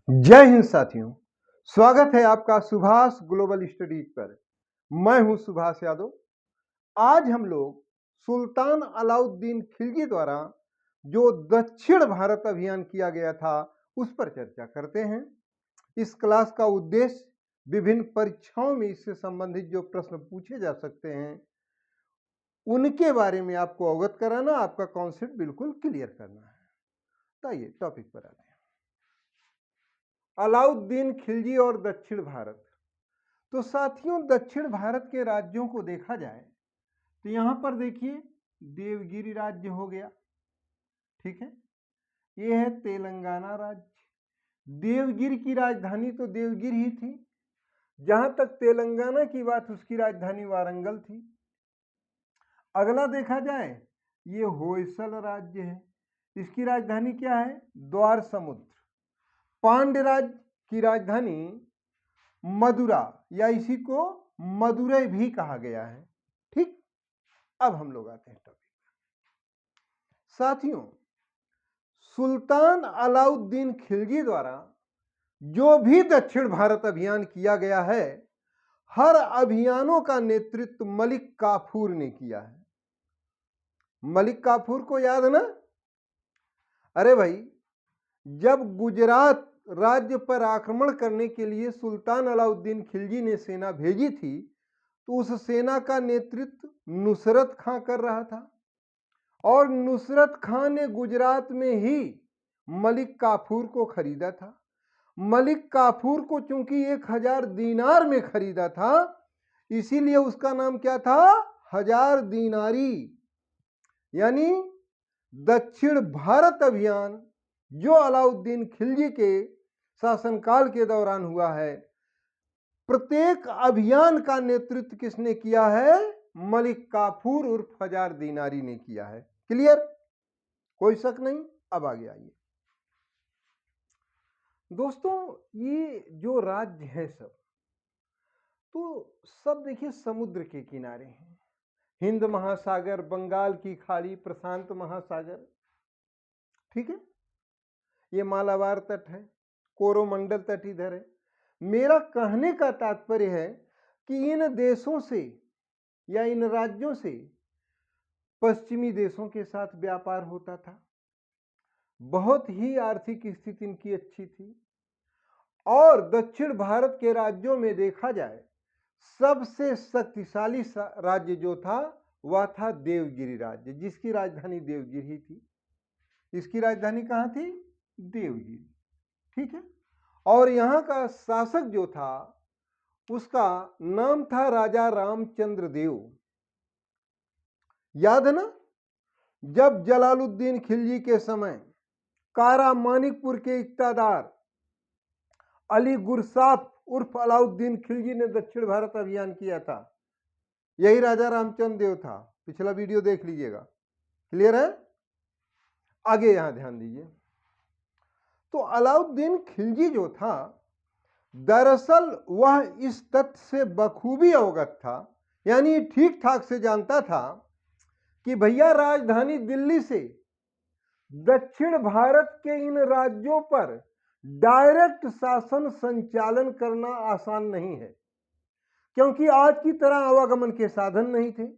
जय हिंद साथियों, स्वागत है आपका सुभाष ग्लोबल स्टडीज पर। मैं हूं सुभाष यादव। आज हम लोग सुल्तान अलाउद्दीन खिलजी द्वारा जो दक्षिण भारत अभियान किया गया था उस पर चर्चा करते हैं। इस क्लास का उद्देश्य विभिन्न परीक्षाओं में इससे संबंधित जो प्रश्न पूछे जा सकते हैं उनके बारे में आपको अवगत कराना, आपका कॉन्सेप्ट बिल्कुल क्लियर करना है। तो आइए टॉपिक पर आते हैं। अलाउद्दीन खिलजी और दक्षिण भारत। तो साथियों, दक्षिण भारत के राज्यों को देखा जाए तो यहां पर देखिए देवगिरी राज्य हो गया, ठीक है। यह है तेलंगाना राज्य। देवगिरी की राजधानी तो देवगिरी ही थी। जहां तक तेलंगाना की बात, उसकी राजधानी वारंगल थी। अगला देखा जाए, ये होयसल राज्य है। इसकी राजधानी क्या है? द्वार समुद्र। पांड्य राज्य की राजधानी मदुरा या इसी को मदुरै भी कहा गया है, ठीक। अब हम लोग आते हैं टॉपिक। साथियों, सुल्तान अलाउद्दीन खिलजी द्वारा जो भी दक्षिण भारत अभियान किया गया है, हर अभियानों का नेतृत्व मलिक काफूर ने किया है। मलिक काफूर को याद ना? अरे भाई, जब गुजरात राज्य पर आक्रमण करने के लिए सुल्तान अलाउद्दीन खिलजी ने सेना भेजी थी, तो उस सेना का नेतृत्व नुसरत खां कर रहा था और नुसरत खां ने गुजरात में ही मलिक काफूर को खरीदा था। मलिक काफूर को चूंकि 1000 दीनार में खरीदा था, इसीलिए उसका नाम क्या था? 1000 दीनारी। यानी दक्षिण भारत अभियान जो अलाउद्दीन खिलजी के शासनकाल के दौरान हुआ है, प्रत्येक अभियान का नेतृत्व किसने किया है? मलिक काफूर उर्फ 1000 दीनारी ने किया है। क्लियर? कोई शक नहीं। अब आगे आइए दोस्तों। ये जो राज्य है सब देखिए समुद्र के किनारे हैं। हिंद महासागर, बंगाल की खाड़ी, प्रशांत महासागर, ठीक है। ये मालाबार तट है, कोरोमंडल तट इधर है। मेरा कहने का तात्पर्य है कि इन देशों से या इन राज्यों से पश्चिमी देशों के साथ व्यापार होता था। बहुत ही आर्थिक स्थिति इनकी अच्छी थी। और दक्षिण भारत के राज्यों में देखा जाए, सबसे शक्तिशाली राज्य जो था वह था देवगिरी राज्य, जिसकी राजधानी देवगिरी थी। इसकी राजधानी कहाँ थी? देवगिरी, ठीक है। और यहाँ का शासक जो था उसका नाम था राजा रामचंद्र देव। याद है ना? जब जलालुद्दीन खिलजी के समय कारा मानिकपुर के इक्तादार अली गुरसाफ उर्फ अलाउद्दीन खिलजी ने दक्षिण भारत अभियान किया था, यही राजा रामचंद्र देव था। पिछला वीडियो देख लीजिएगा। क्लियर है? आगे यहां ध्यान दीजिए। तो अलाउद्दीन खिलजी जो था, दरअसल वह इस तथ्य से बखूबी अवगत था, यानी ठीक ठाक से जानता था कि भैया राजधानी दिल्ली से दक्षिण भारत के इन राज्यों पर डायरेक्ट शासन संचालन करना आसान नहीं है, क्योंकि आज की तरह आवागमन के साधन नहीं थे,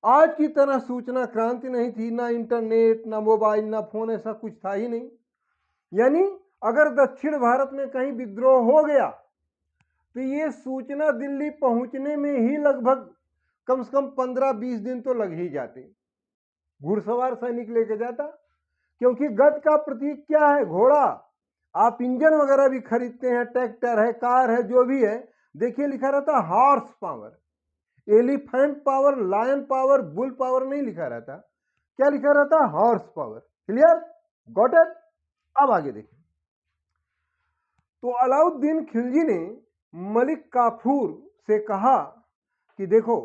आज की तरह सूचना क्रांति नहीं थी, ना इंटरनेट, ना मोबाइल, ना फोन, ऐसा कुछ था ही नहीं। यानी अगर दक्षिण भारत में कहीं विद्रोह हो गया तो ये सूचना दिल्ली पहुंचने में ही लगभग कम से कम 15-20 दिन तो लग ही जाते। घुड़सवार सैनिक लेके जाता, क्योंकि गद का प्रतीक क्या है? घोड़ा। आप इंजन वगैरह भी खरीदते हैं, ट्रैक्टर है, कार है, जो भी है, देखिए लिखा रहता horse power, elephant power, lion power, bull power नहीं लिखा रहता। क्या लिखा रहता? Horse power. Clear? Got it? अब आगे देखिए। तो अलाउद्दीन खिलजी ने मलिक काफूर से कहा कि देखो,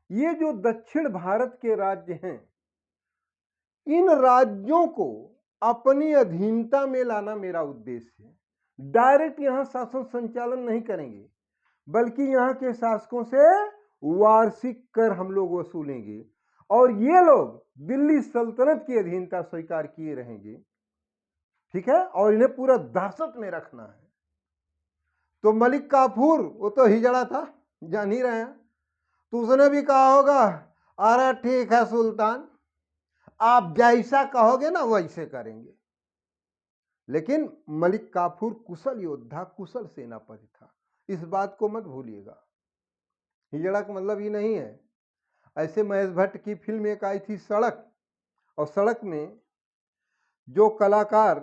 ये जो दक्षिण भारत के राज्य हैं, इन राज्यों को अपनी अधीनता में लाना मेरा उद्देश्य है। डायरेक्ट यहां शासन संचालन नहीं करेंगे, बल्कि यहां के शासकों से वार्षिक कर हम लोग वसूलेंगे और ये लोग दिल्ली सल्तनत की अधीनता स्वीकार किए रहेंगे। ठीक है, और इन्हें पूरा दहशत में रखना है। तो मलिक काफूर वो तो हिजड़ा था, जान ही रहे हैं, तो उसने भी कहा होगा अरे ठीक है सुल्तान, आप जैसा कहोगे ना वैसे करेंगे। लेकिन मलिक काफूर कुशल योद्धा, कुशल सेनापति था, इस बात को मत भूलिएगा। हिजड़ा का मतलब ये नहीं है, ऐसे महेश भट्ट की फिल्म एक आई थी सड़क, और सड़क में जो कलाकार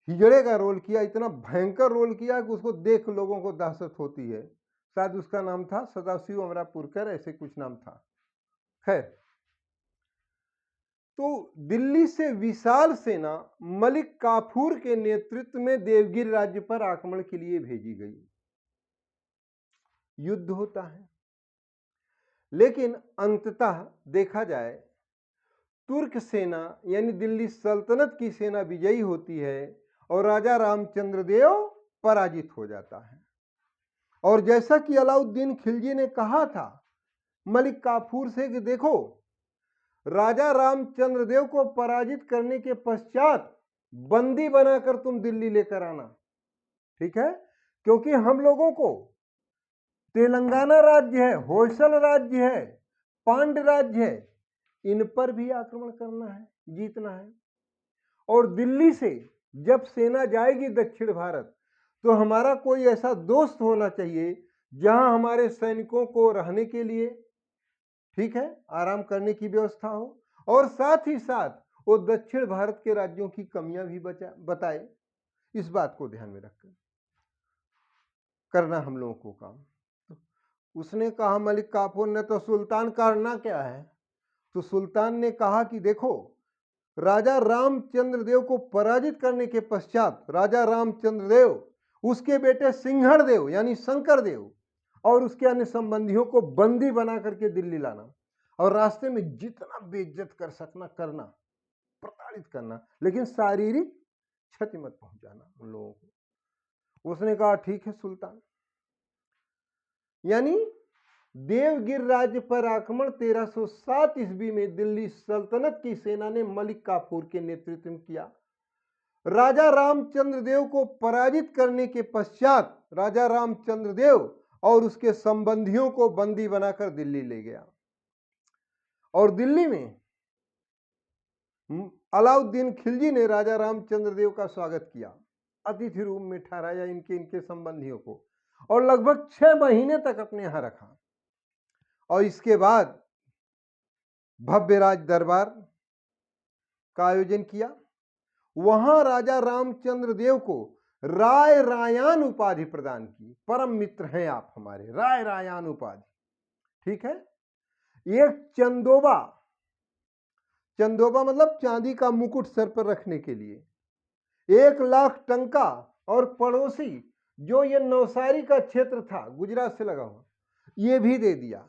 हिजड़े का रोल किया, इतना भयंकर रोल किया कि उसको देख लोगों को दहशत होती है। शायद उसका नाम था सदाशिव अमरापुरकर, ऐसे कुछ नाम था। खैर, तो दिल्ली से विशाल सेना मलिक काफूर के नेतृत्व में देवगिर राज्य पर आक्रमण के लिए भेजी गई। युद्ध होता है, लेकिन अंततः देखा जाए तुर्क सेना यानी दिल्ली सल्तनत की सेना विजयी होती है और राजा रामचंद्र देव पराजित हो जाता है। और जैसा कि अलाउद्दीन खिलजी ने कहा था मलिक काफूर से कि देखो, राजा रामचंद्र देव को पराजित करने के पश्चात बंदी बनाकर तुम दिल्ली लेकर आना, ठीक है, क्योंकि हम लोगों को तेलंगाना राज्य है, होयसल राज्य है, पांड्य राज्य है, इन पर भी आक्रमण करना है, जीतना है। और दिल्ली से जब सेना जाएगी दक्षिण भारत, तो हमारा कोई ऐसा दोस्त होना चाहिए जहां हमारे सैनिकों को रहने के लिए, ठीक है, आराम करने की व्यवस्था हो, और साथ ही साथ वो दक्षिण भारत के राज्यों की कमियां भी बताए। इस बात को ध्यान में रखकर करना हम लोगों को काम। तो उसने कहा मलिक काफूर ने, तो सुल्तान करना क्या है? तो सुल्तान ने कहा कि देखो, राजा रामचंद्र देव को पराजित करने के पश्चात राजा रामचंद्र देव, उसके बेटे सिंहड़ देव यानी शंकर देव और उसके अन्य संबंधियों को बंदी बना करके दिल्ली लाना, और रास्ते में जितना बेइज्जत कर सकना करना, प्रताड़ित करना, लेकिन शारीरिक क्षति मत पहुंचाना उन लोगों को। उसने कहा ठीक है सुल्तान। यानी देवगिर राज्य पर आक्रमण 1307 ईस्वी में दिल्ली सल्तनत की सेना ने मलिक काफूर के नेतृत्व में किया। राजा रामचंद्र देव को पराजित करने के पश्चात राजा रामचंद्र देव और उसके संबंधियों को बंदी बनाकर दिल्ली ले गया, और दिल्ली में अलाउद्दीन खिलजी ने राजा रामचंद्र देव का स्वागत किया, अतिथि रूम में ठहराया इनके संबंधियों को, और लगभग 6 महीने तक अपने यहां रखा। और इसके बाद भव्य राज दरबार का आयोजन किया। वहां राजा रामचंद्र देव को राय रायान उपाधि प्रदान की। परम मित्र हैं आप हमारे, राय रायान उपाधि, ठीक है। एक चंदोबा, चंदोबा मतलब चांदी का मुकुट सर पर रखने के लिए, 1 लाख टंका, और पड़ोसी जो ये नौसारी का क्षेत्र था गुजरात से लगा हुआ, ये भी दे दिया।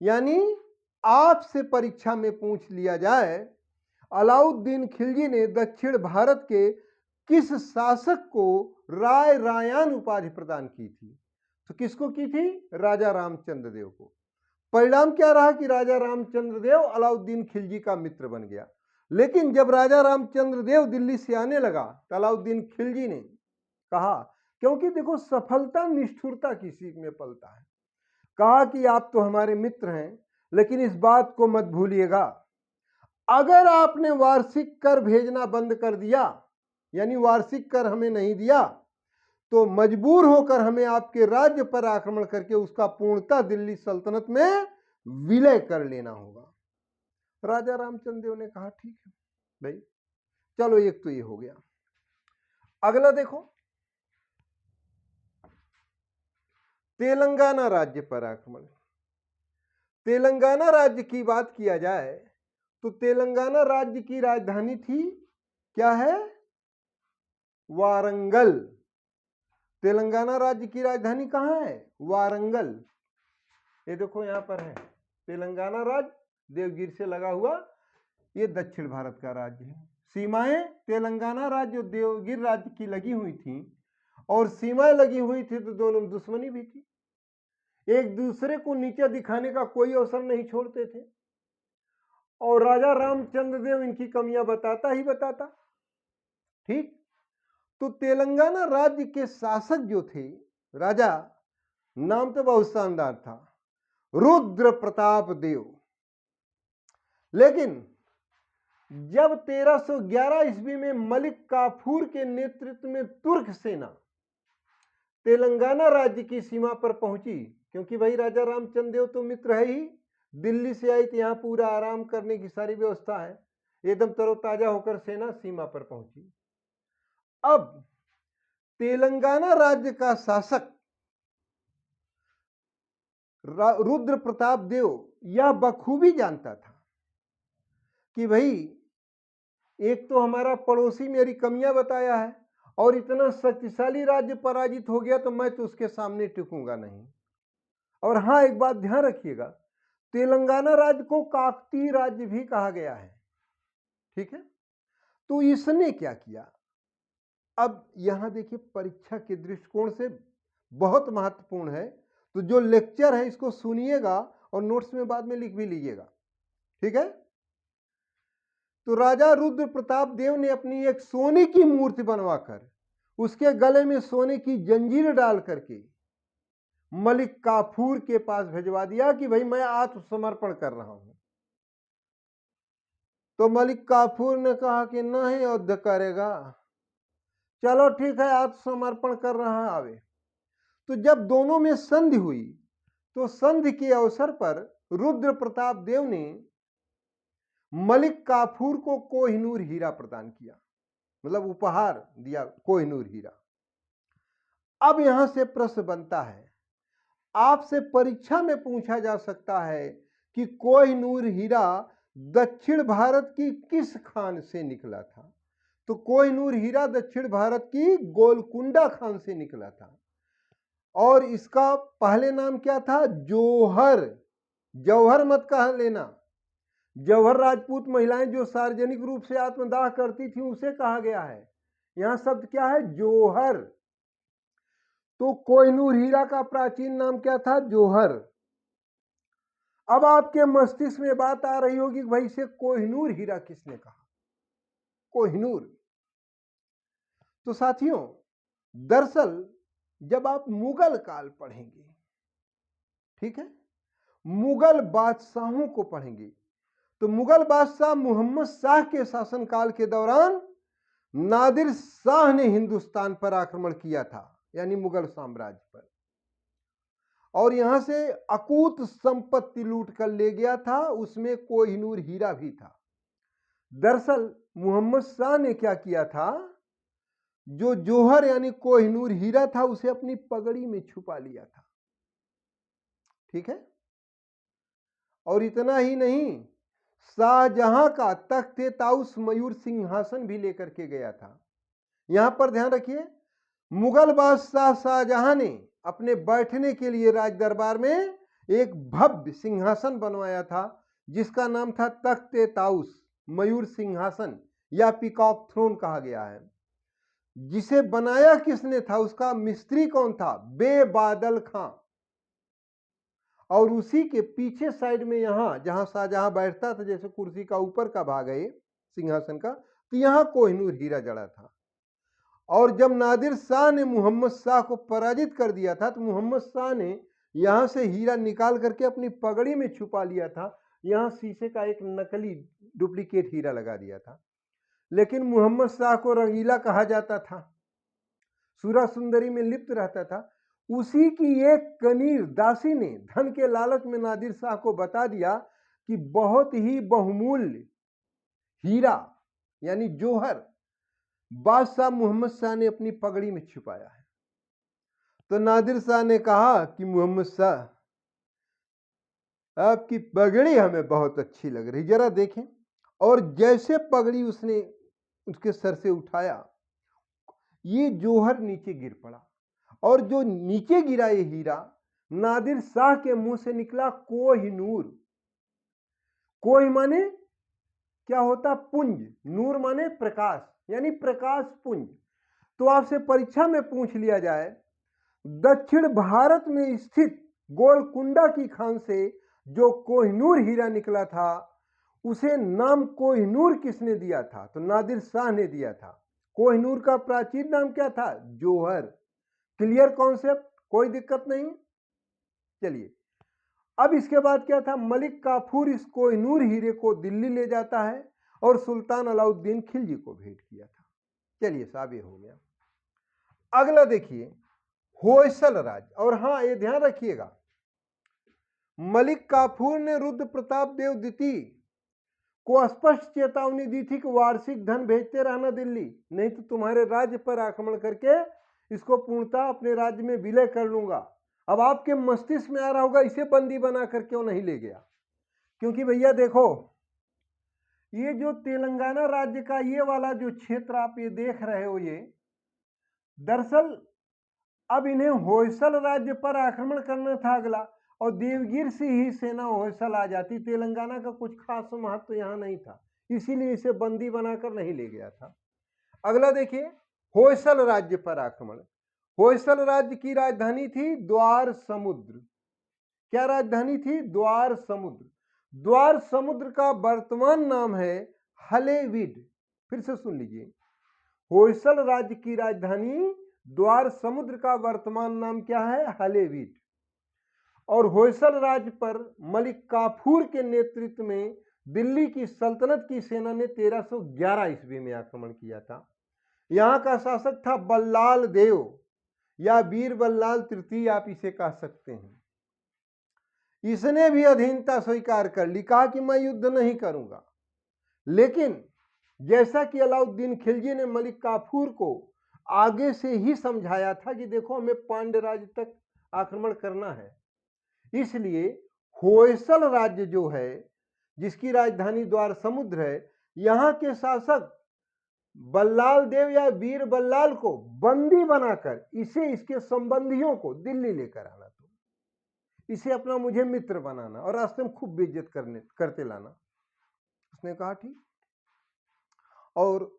यानी आपसे परीक्षा में पूछ लिया जाए, अलाउद्दीन खिलजी ने दक्षिण भारत के किस शासक को राय रायान उपाधि प्रदान की थी? तो किसको की थी? राजा रामचंद्र देव को। परिणाम क्या रहा कि राजा रामचंद्र देव अलाउद्दीन खिलजी का मित्र बन गया। लेकिन जब राजा रामचंद्र देव दिल्ली से आने लगा तो अलाउद्दीन खिलजी ने कहा, क्योंकि देखो सफलता निष्ठुरता की सीख में पलता है, कहा कि आप तो हमारे मित्र हैं, लेकिन इस बात को मत भूलिएगा, अगर आपने वार्षिक कर भेजना बंद कर दिया, यानी वार्षिक कर हमें नहीं दिया, तो मजबूर होकर हमें आपके राज्य पर आक्रमण करके उसका पूर्णतः दिल्ली सल्तनत में विलय कर लेना होगा। राजा रामचंद्र देव ने कहा ठीक है भाई, चलो एक तो ये हो गया। अगला देखो, तेलंगाना राज्य पर आक्रमण। तेलंगाना राज्य की बात किया जाए तो तेलंगाना राज्य की राजधानी थी, क्या है? वारंगल। तेलंगाना राज्य की राजधानी कहां है? वारंगल। ये देखो यहां पर है तेलंगाना राज्य, देवगिर से लगा हुआ, ये दक्षिण भारत का राज्य है। सीमाएं तेलंगाना राज्य और देवगिर राज्य की लगी हुई थी, और सीमाएं लगी हुई थी तो दोनों में दुश्मनी भी थी, एक दूसरे को नीचे दिखाने का कोई अवसर नहीं छोड़ते थे, और राजा रामचंद्र देव इनकी कमियां बताता ही बताता। ठीक। तो तेलंगाना राज्य के शासक जो थे, राजा, नाम तो बहुत शानदार था, रुद्र प्रताप देव। लेकिन जब 1311 ईस्वी में मलिक काफूर के नेतृत्व में तुर्क सेना तेलंगाना राज्य की सीमा पर पहुंची, क्योंकि भाई राजा रामचंद्र देव तो मित्र है ही, दिल्ली से आई तो यहाँ पूरा आराम करने की सारी व्यवस्था है, एकदम तरोताजा होकर सेना सीमा पर पहुंची। अब तेलंगाना राज्य का शासक रुद्र प्रताप देव यह बखूबी जानता था कि भाई एक तो हमारा पड़ोसी मेरी कमियां बताया है, और इतना शक्तिशाली राज्य पराजित हो गया तो मैं तो उसके सामने टिकूंगा नहीं। और हाँ, एक बात ध्यान रखिएगा, तेलंगाना राज्य को काकतीय राज्य भी कहा गया है, ठीक है। तो इसने क्या किया, अब यहां देखिए परीक्षा के दृष्टिकोण से बहुत महत्वपूर्ण है, तो जो लेक्चर है इसको सुनिएगा और नोट्स में बाद में लिख भी लीजिएगा, ठीक है। तो राजा रुद्र प्रताप देव ने अपनी एक सोने की मूर्ति बनवाकर उसके गले में सोने की जंजीर डाल करके मलिक काफूर के पास भिजवा दिया कि भाई मैं आत्मसमर्पण कर रहा हूं। तो मलिक काफूर ने कहा कि नहीं युद्ध करेगा, चलो ठीक है आत्मसमर्पण कर रहा है आवे। तो जब दोनों में संधि हुई तो संधि के अवसर पर रुद्र प्रताप देव ने मलिक काफूर को कोहिनूर हीरा प्रदान किया, मतलब उपहार दिया कोहिनूर हीरा। अब यहां से प्रश्न बनता है, आपसे परीक्षा में पूछा जा सकता है कि कोहिनूर हीरा दक्षिण भारत की किस खान से निकला था। तो कोहिनूर हीरा दक्षिण भारत की गोलकुंडा खान से निकला था, और इसका पहले नाम क्या था, जौहर। जौहर मत कह लेना, जौहर राजपूत महिलाएं जो सार्वजनिक रूप से आत्मदाह करती थी उसे कहा गया है, यहां शब्द क्या है, जौहर। तो कोहिनूर हीरा का प्राचीन नाम क्या था, जौहर। अब आपके मस्तिष्क में बात आ रही होगी कि भाई से कोहिनूर हीरा किसने कहा, कोहिनूर। तो साथियों, दरअसल जब आप मुगल काल पढ़ेंगे, ठीक है, मुगल बादशाहों को पढ़ेंगे, तो मुगल बादशाह मोहम्मद शाह के शासनकाल के दौरान नादिर शाह ने हिंदुस्तान पर आक्रमण किया था, यानी मुगल साम्राज्य पर, और यहां से अकूत संपत्ति लूट कर ले गया था, उसमें कोहिनूर हीरा भी था। दरअसल मोहम्मद शाह ने क्या किया था, जो जौहर यानी कोहिनूर हीरा था उसे अपनी पगड़ी में छुपा लिया था, ठीक है। और इतना ही नहीं, शाहजहां का तख्त ताउस मयूर सिंहासन भी लेकर के गया था। यहां पर ध्यान रखिए, मुगल बादशाह शाहजहां ने अपने बैठने के लिए राज दरबार में एक भव्य सिंहासन बनवाया था, जिसका नाम था तख्त ताउस मयूर सिंहासन या पीकॉक थ्रोन कहा गया है। जिसे बनाया किसने था, उसका मिस्त्री कौन था, बेबादल खां। और उसी के पीछे साइड में यहां जहां शाहजहां बैठता था, जैसे कुर्सी का ऊपर का भाग है सिंहासन का, तो यहां कोहिनूर हीरा जड़ा था। और जब नादिर शाह ने मोहम्मद शाह को पराजित कर दिया था, तो मोहम्मद शाह ने यहां से हीरा निकाल करके अपनी पगड़ी में छुपा लिया था। यहां शीशे का एक नकली डुप्लीकेट हीरा लगा दिया था। लेकिन मोहम्मद शाह को रंगीला कहा जाता था, सूरा सुंदरी में लिप्त रहता था। उसी की एक कनीर दासी ने धन के लालच में नादिर शाह को बता दिया कि बहुत ही बहुमूल्य हीरा यानी जौहर बादशाह मोहम्मद शाह ने अपनी पगड़ी में छुपाया है। तो नादिर शाह ने कहा कि मोहम्मद शाह, आपकी पगड़ी हमें बहुत अच्छी लग रही, जरा देखें। और जैसे पगड़ी उसने उसके सर से उठाया, ये जौहर नीचे गिर पड़ा, और जो नीचे गिरा ये हीरा नादिर शाह के मुंह से निकला कोहिनूर। कोहि माने क्या होता, पुंज, नूर माने प्रकाश, यानी प्रकाश पुंज। तो आपसे परीक्षा में पूछ लिया जाए, दक्षिण भारत में स्थित गोलकुंडा की खान से जो कोहिनूर हीरा निकला था, उसे नाम कोहिनूर किसने दिया था, तो नादिर शाह ने दिया था। कोहिनूर का प्राचीन नाम क्या था? जौहर। क्लियर कॉन्सेप्ट, कोई दिक्कत नहीं। चलिए, अब इसके बाद क्या था? मलिक काफूर इस कोहिनूर हीरे को दिल्ली ले जाता है और सुल्तान अलाउद्दीन खिलजी को भेंट किया था। चलिए साहब, ये हो गया। अगला देखिए, होयसल राज। और हाँ, ये ध्यान रखिएगा, मलिक काफूर ने रुद्र प्रताप देव द्वितीय को स्पष्ट चेतावनी दी थी कि वार्षिक धन भेजते रहना दिल्ली, नहीं तो तुम्हारे राज्य पर आक्रमण करके इसको पूर्णतः अपने राज्य में विलय कर लूंगा। अब आपके मस्तिष्क में आ रहा होगा, इसे बंदी बनाकर क्यों नहीं ले गया? क्योंकि भैया देखो, ये जो तेलंगाना राज्य का ये वाला जो क्षेत्र आप ये देख रहे हो, ये दरअसल अब इन्हें होयसल राज्य पर आक्रमण करना था अगला, और देवगिर से ही सेना होयसल आ जाती। तेलंगाना का कुछ खास महत्व यहाँ नहीं था, इसीलिए इसे बंदी बनाकर नहीं ले गया था। अगला देखिए, होयसल राज्य पर आक्रमण। होयसल राज्य की राजधानी थी द्वार समुद्र। क्या राजधानी थी? द्वार समुद्र। द्वार समुद्र का वर्तमान नाम है हलेविड। फिर से सुन लीजिए, होयसल राज्य की राजधानी द्वार समुद्र का वर्तमान नाम क्या है? हलेविड। और होयसल राज्य पर मलिक काफूर के नेतृत्व में दिल्ली की सल्तनत की सेना ने 1311 ईस्वी में आक्रमण किया था। यहां का शासक था बल्लाल देव या वीर बल्लाल तृतीय, आप इसे कह सकते हैं। इसने भी अधीनता स्वीकार कर ली, कहा कि मैं युद्ध नहीं करूंगा। लेकिन जैसा कि अलाउद्दीन खिलजी ने मलिक काफूर को आगे से ही समझाया था कि देखो, हमें पांड्य राज्य तक आक्रमण करना है, इसलिए होयसल राज्य जो है, जिसकी राजधानी द्वार समुद्र है, यहां के शासक बल्लाल देव या वीर बल्लाल को बंदी बनाकर इसे इसके संबंधियों को दिल्ली लेकर आना, तो इसे अपना मुझे मित्र बनाना और रास्ते में खूब बेइज्जत करते लाना। उसने कहा ठीक। और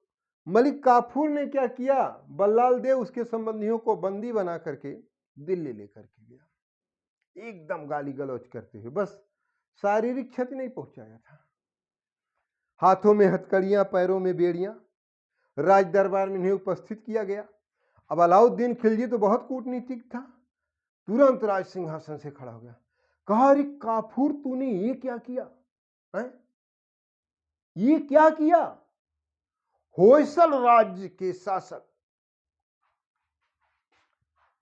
मलिक काफूर ने क्या किया? बल्लाल देव उसके संबंधियों को बंदी बना करके दिल्ली लेकर के गया, एकदम गाली गलौज करते हुए। बस शारीरिक क्षति नहीं पहुंचाया था। हाथों में हथकड़ियां, पैरों में बेड़ियां, राज दरबार में इन्हें उपस्थित किया गया। अब अलाउद्दीन खिलजी तो बहुत कूटनीतिक था, तुरंत राज सिंहासन से खड़ा हो गया, कहा अरे काफूर, तूने ये क्या किया है? ये क्या किया? होयसल राज्य के शासक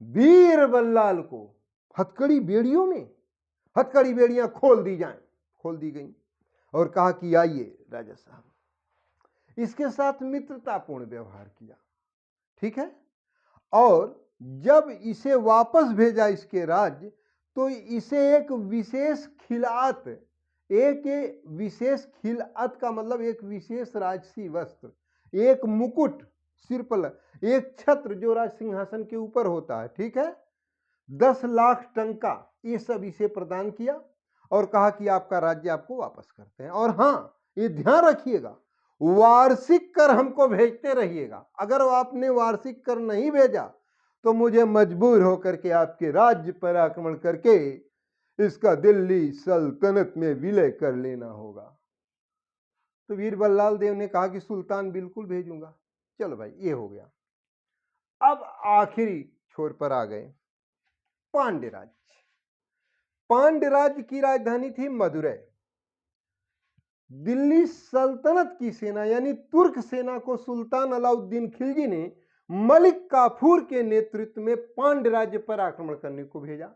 वीर बल्लाल को हथकड़ी बेड़ियों में, हथकड़ी बेड़ियां खोल दी जाएं। खोल दी गई और कहा कि आइए राजा साहब, इसके साथ मित्रतापूर्ण व्यवहार किया, ठीक है। और जब इसे वापस भेजा इसके राज्य, तो इसे एक विशेष खिलात, एक विशेष खिलात का मतलब एक विशेष राजसी वस्त्र, एक मुकुट सिर पर, एक छत्र जो राज सिंहासन के ऊपर होता है, ठीक है, 10 लाख टंका, ये सब इसे प्रदान किया और कहा कि आपका राज्य आपको वापस करते हैं। और हाँ, ये ध्यान रखिएगा, वार्षिक कर हमको भेजते रहिएगा। अगर आपने वार्षिक कर नहीं भेजा तो मुझे मजबूर होकर के आपके राज्य पर आक्रमण करके इसका दिल्ली सल्तनत में विलय कर लेना होगा। तो वीर बल्लाल देव ने कहा कि सुल्तान बिल्कुल भेजूंगा। चलो भाई, ये हो गया। अब आखिरी छोर पर आ गए, पांड्य राज्य। पांड्य राज्य की राजधानी थी मदुरै। दिल्ली सल्तनत की सेना यानी तुर्क सेना को सुल्तान अलाउद्दीन खिलजी ने मलिक काफूर के नेतृत्व में पांड्य राज्य पर आक्रमण करने को भेजा।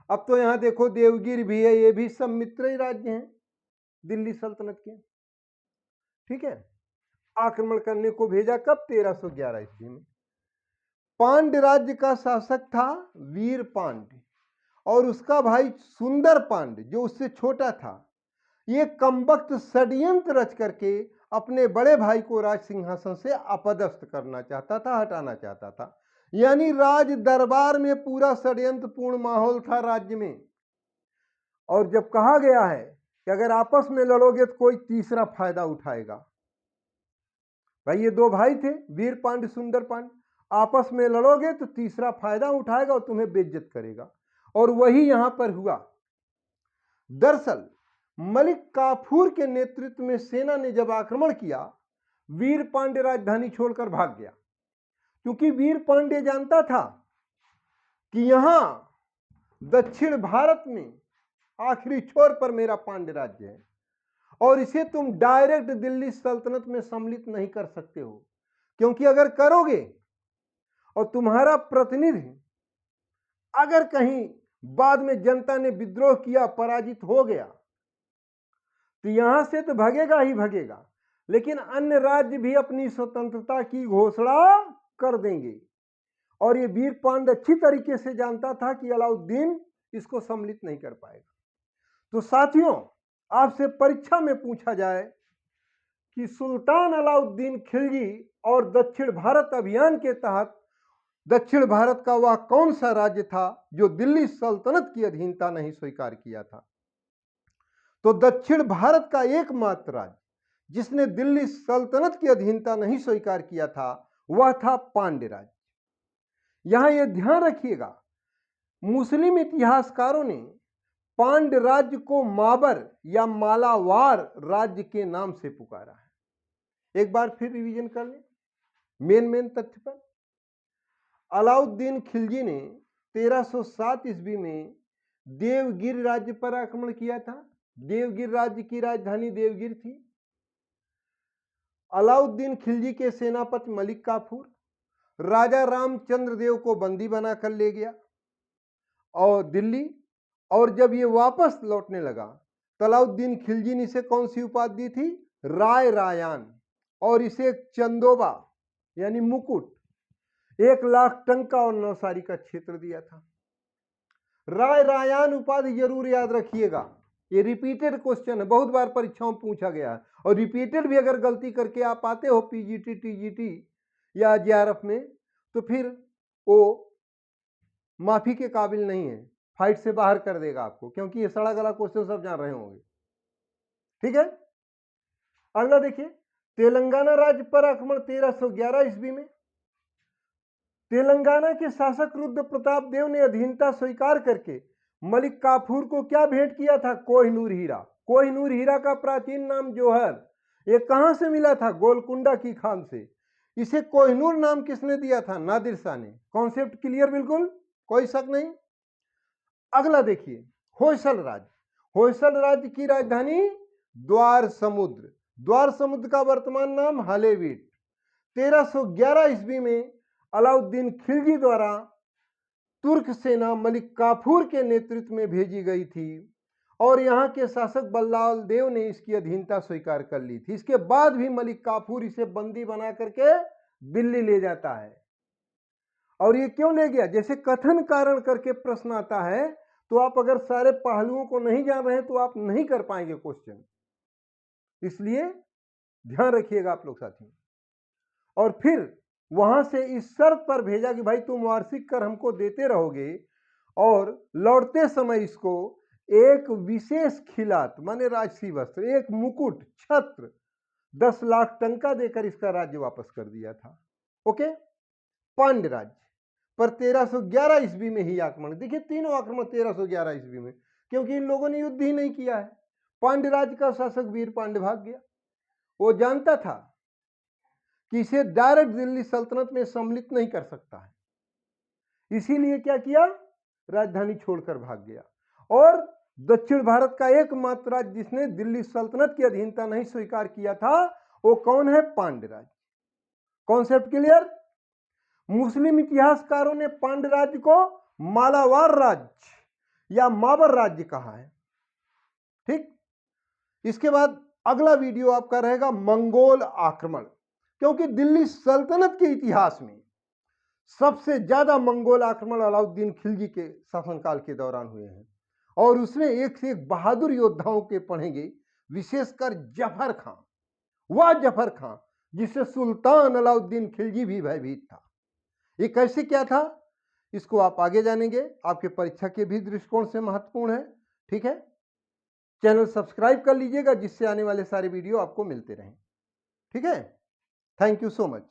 अब तो यहां देखो, देवगिर भी है, ये भी सब मित्र राज्य हैं दिल्ली सल्तनत के, ठीक है। आक्रमण करने को भेजा कब? 1311 ईस्वी में। पांड्य राज्य का शासक था वीर पांड्य और उसका भाई सुंदर पांड्य जो उससे छोटा था। ये कमबख्त षड्यंत्र रच करके अपने बड़े भाई को राज सिंहासन से अपदस्थ करना चाहता था, हटाना चाहता था। यानी राज दरबार में पूरा षड्यंत्रपूर्ण माहौल था राज्य में। और जब कहा गया है कि अगर आपस में लड़ोगे तो कोई तीसरा फायदा उठाएगा, भाई ये दो भाई थे, वीर पांड्य, सुंदर पांड्य, आपस में लड़ोगे तो तीसरा फायदा उठाएगा और तुम्हें बेइज्जत करेगा। और वही यहां पर हुआ। दरअसल मलिक काफूर के नेतृत्व में सेना ने जब आक्रमण किया, वीर पांड्य राजधानी छोड़कर भाग गया। क्योंकि वीर पांड्य जानता था कि यहां दक्षिण भारत में आखिरी छोर पर मेरा पांड्य राज्य है और इसे तुम डायरेक्ट दिल्ली सल्तनत में सम्मिलित नहीं कर सकते हो, क्योंकि अगर करोगे और तुम्हारा प्रतिनिधि अगर कहीं बाद में जनता ने विद्रोह किया, पराजित हो गया, तो यहां से तो भगेगा ही भगेगा, लेकिन अन्य राज्य भी अपनी स्वतंत्रता की घोषणा कर देंगे। और ये वीर पांड्य अच्छी तरीके से जानता था कि अलाउद्दीन इसको सम्मिलित नहीं कर पाएगा। तो साथियों, आपसे परीक्षा में पूछा जाए कि सुल्तान अलाउद्दीन खिलजी और दक्षिण भारत अभियान के तहत दक्षिण भारत का वह कौन सा राज्य था जो दिल्ली सल्तनत की अधीनता नहीं स्वीकार किया था? तो दक्षिण भारत का एकमात्र राज्य जिसने दिल्ली सल्तनत की अधीनता नहीं स्वीकार किया था वह था पांड्य राज्य। यहां यह ध्यान रखिएगा, मुस्लिम इतिहासकारों ने पांड्य राज्य को माबर या मालावार राज्य के नाम से पुकारा है। एक बार फिर रिवीजन कर लें मेन तथ्य पर। अलाउद्दीन खिलजी ने 1307 ईस्वी में देवगिर राज्य पर आक्रमण किया था। देवगिर राज्य की राजधानी देवगिर थी। अलाउद्दीन खिलजी के सेनापति मलिक काफूर राजा रामचंद्र देव को बंदी बनाकर ले गया और दिल्ली, और जब ये वापस लौटने लगा तो अलाउद्दीन खिलजी ने इसे कौन सी उपाधि दी थी? राय रायान, और इसे चंदोबा यानी मुकुट, 1 लाख टंका और नौसारी का क्षेत्र दिया था। राय रायान उपाधि जरूर याद रखिएगा, ये रिपीटेड क्वेश्चन है, बहुत बार परीक्षाओं में पूछा गया है, और रिपीटेड भी अगर गलती करके आप आते हो पीजीटी, टीजीटी या जेआरएफ में, तो फिर वो माफी के काबिल नहीं है, फाइट से बाहर कर देगा आपको, क्योंकि ये सड़ा गला क्वेश्चन सब जान रहे होंगे। ठीक है, अगला देखिए, तेलंगाना राज्य पर आक्रमण 1311 ईस्वी में। तेलंगाना के शासक रुद्र प्रताप देव ने अधीनता स्वीकार करके मलिक काफूर को क्या भेंट किया था? कोहिनूर हीरा। कोहिनूर हीरा का प्राचीन नाम जौहर, ये कहां से मिला था? गोलकुंडा की खान से। इसे कोहिनूर नाम किसने दिया था? नादिर शाह ने। Concept clear? बिल्कुल कोई शक नहीं। अगला देखिए, होयसल राज्य। होयसल राज्य की राजधानी द्वार समुद्र। द्वार समुद्र का वर्तमान नाम हलेवीड। 1311 ईस्वी में अलाउद्दीन खिलजी द्वारा तुर्क सेना मलिक काफूर के नेतृत्व में भेजी गई थी और यहां के शासक बल्लाल देव ने इसकी अधीनता स्वीकार कर ली थी। इसके बाद भी मलिक काफूर इसे बंदी बना करके दिल्ली ले जाता है। और ये क्यों ले गया? जैसे कथन कारण करके प्रश्न आता है, तो आप अगर सारे पहलुओं को नहीं जान रहे तो आप नहीं कर पाएंगे क्वेश्चन, इसलिए ध्यान रखिएगा आप लोग साथियों। और फिर वहां से इस शर्त पर भेजा कि भाई तुम वार्षिक कर हमको देते रहोगे और लौटते समय इसको एक विशेष खिलात माने राजसी वस्त्र, एक मुकुट, छत्र, 10 लाख टंका देकर इसका राज्य वापस कर दिया था। ओके, पांड्य राज्य पर 1311 ईस्वी में ही आक्रमण। देखिए तीनों आक्रमण 1311 ईस्वी में, क्योंकि इन लोगों ने युद्ध ही नहीं किया है। पांड्य राज्य का शासक वीर पांड्य भाग गया। वो जानता था कि इसे डायरेक्ट दिल्ली सल्तनत में सम्मिलित नहीं कर सकता है, इसीलिए क्या किया? राजधानी छोड़कर भाग गया। और दक्षिण भारत का एकमात्र राज्य जिसने दिल्ली सल्तनत की अधीनता नहीं स्वीकार किया था वो कौन है? पांड्य राज्य। Concept clear? मुस्लिम इतिहासकारों ने पांड्य राज्य को मालावार राज्य या माबर राज्य कहा है। ठीक, इसके बाद अगला वीडियो आपका रहेगा मंगोल आक्रमण, क्योंकि दिल्ली सल्तनत के इतिहास में सबसे ज्यादा मंगोल आक्रमण अलाउद्दीन खिलजी के शासनकाल के दौरान हुए हैं और उसमें एक से एक बहादुर योद्धाओं के पढ़ेंगे, विशेषकर जफर खां। वह जफर खां जिसे सुल्तान अलाउद्दीन खिलजी भी भयभीत था। ये कैसे क्या था इसको आप आगे जानेंगे, आपके परीक्षा के भी दृष्टिकोण से महत्वपूर्ण है। ठीक है, चैनल सब्सक्राइब कर लीजिएगा जिससे आने वाले सारे वीडियो आपको मिलते रहें। ठीक है, थैंक यू सो मच।